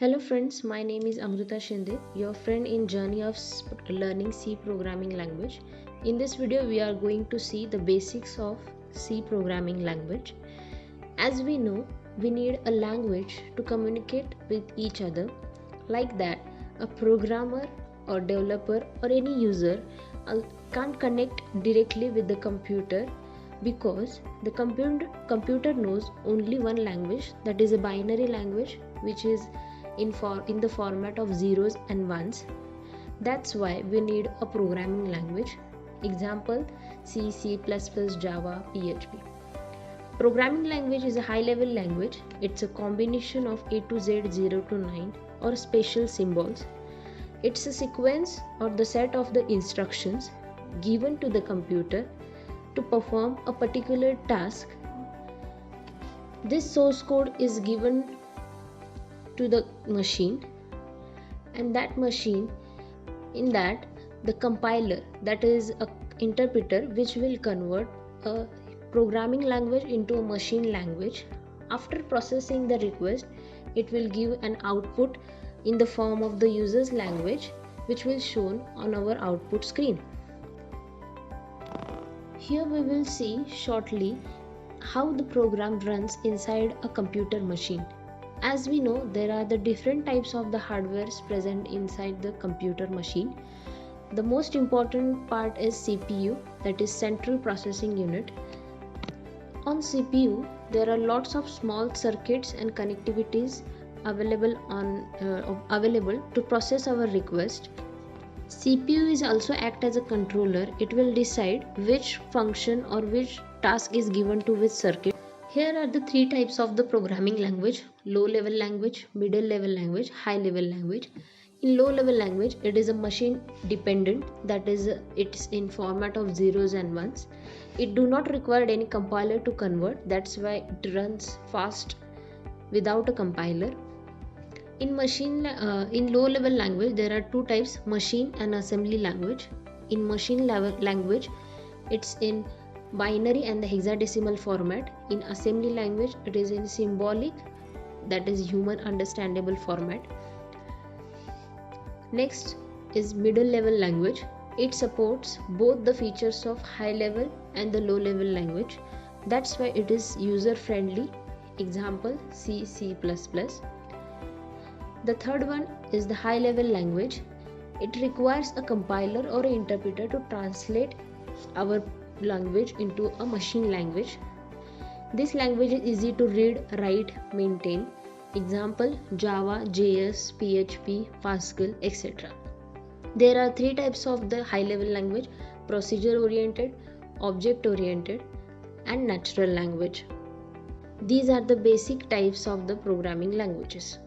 Hello friends, my name is Amrita Shinde, your friend in journey of learning C programming language. In this video, we are going to see the basics of C programming language. As we know, we need a language to communicate with each other. Like that, a programmer or developer or any user can't connect directly with the computer because the computer knows only one language, that is a binary language, which is in the format of zeros and ones. That's why we need a programming language. Example: C, C++, Java, PHP. Programming language is a high-level language. It's a combination of A to Z, 0 to 9, or special symbols. It's a sequence or the set of the instructions given to the computer to perform a particular task. This source code is given to the machine, and that machine, in that the compiler, that is a interpreter, which will convert a programming language into a machine language. After processing the request, it will give an output in the form of the user's language, which will shown on our output screen. Here we will see shortly how the program runs inside a computer machine. As we know, there are the different types of the hardwares present inside the computer machine. The most important part is CPU, that is Central Processing Unit. On CPU, there are lots of small circuits and connectivities available to process our request. CPU is also act as a controller. It will decide which function or which task is given to which circuit. Here are the three types of the programming language: low level language, middle level language, high level language. In low level language, it is a machine dependent, that is it's in format of zeros and ones. It do not require any compiler to convert, that's why it runs fast without a compiler. In low level language, there are two types: machine and assembly language. In machine level language, it's in binary and the hexadecimal format. In assembly language, it is in symbolic, that is human understandable format. Next is middle level language. It supports both the features of high level and the low level language. That's why it is user friendly. Example: C, C++. The third one is the high level language. It requires a compiler or an interpreter to translate our language into a machine language. This language is easy to read, write, maintain. Example: Java, JS, PHP, Pascal, etc. There are three types of the high level language: procedure oriented, object oriented, and natural language. These are the basic types of the programming languages.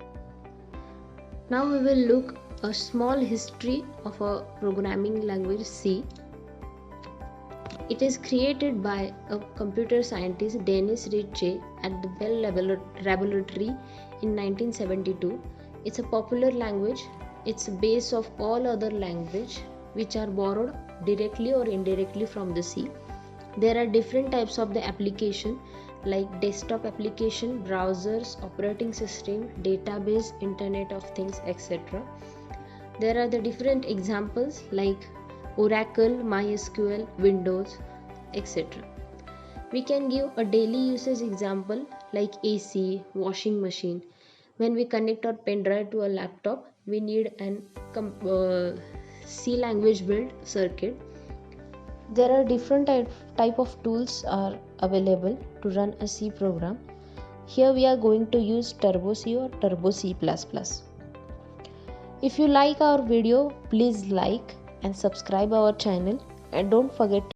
Now we will look a small history of a programming language C. It is created by a computer scientist, Dennis Ritchie, at the Bell Laboratory in 1972. It's a popular language. It's a base of all other languages which are borrowed directly or indirectly from the C. There are different types of the application, like desktop application, browsers, operating system, database, Internet of Things, etc. There are the different examples like Oracle, MySQL, Windows, etc. We can give a daily usage example like AC, washing machine. When we connect our pen drive to a laptop, we need an C language built circuit. There are different type of tools are available to run a C program. Here we are going to use Turbo C or Turbo C++. If you like our video, please like and subscribe our channel, and don't forget